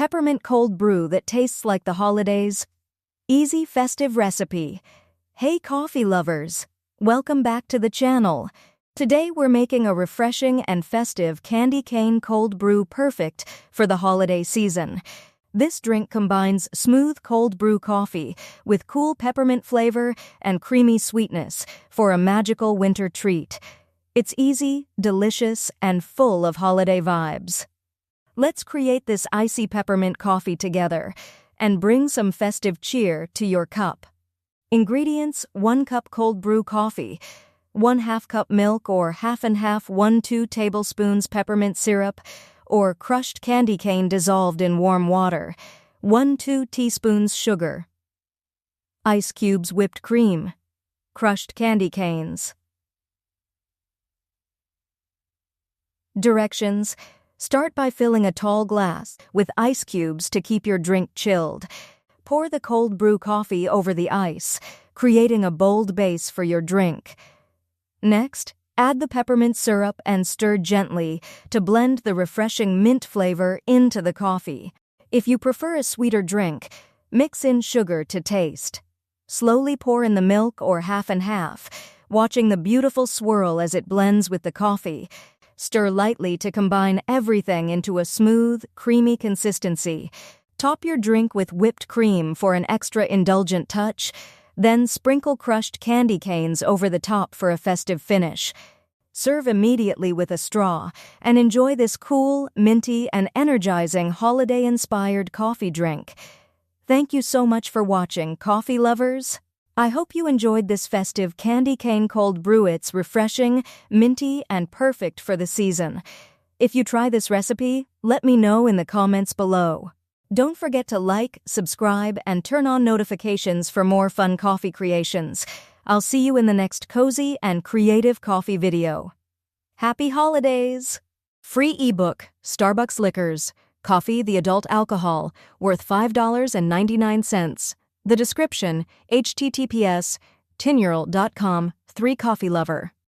peppermint cold brew that tastes like the holidays. Easy festive recipe. Hey coffee lovers! Welcome back to the channel. Today we're making a refreshing and festive candy cane cold brew perfect for the holiday season. This drink combines smooth cold brew coffee with cool peppermint flavor and creamy sweetness for a magical winter treat. It's easy, delicious, and full of holiday vibes. Let's create this icy peppermint coffee together and bring some festive cheer to your cup. Ingredients: 1 cup cold brew coffee, 1/2 cup milk or half and half, 1-2 tablespoons peppermint syrup or crushed candy cane dissolved in warm water, 1-2 teaspoons sugar, ice cubes, whipped cream, crushed candy canes. Directions: start by filling a tall glass with ice cubes to keep your drink chilled. Pour the cold brew coffee over the ice, creating a bold base for your drink. Next, add the peppermint syrup and stir gently to blend the refreshing mint flavor into the coffee. If you prefer a sweeter drink, mix in sugar to taste. Slowly pour in the milk or half and half, watching the beautiful swirl as it blends with the coffee. Stir lightly to combine everything into a smooth, creamy consistency. Top your drink with whipped cream for an extra indulgent touch, then sprinkle crushed candy canes over the top for a festive finish. Serve immediately with a straw and enjoy this cool, minty, and energizing holiday-inspired coffee drink. Thank you so much for watching, coffee lovers. I hope you enjoyed this festive candy cane cold brew. It's refreshing, minty, and perfect for the season. If you try this recipe, let me know in the comments below. Don't forget to like, subscribe, and turn on notifications for more fun coffee creations. I'll see you in the next cozy and creative coffee video. Happy holidays! Free ebook, Starbucks Liquors, Coffee the Adult Alcohol, worth $5.99. The description, https://tinural.com/3coffeelover.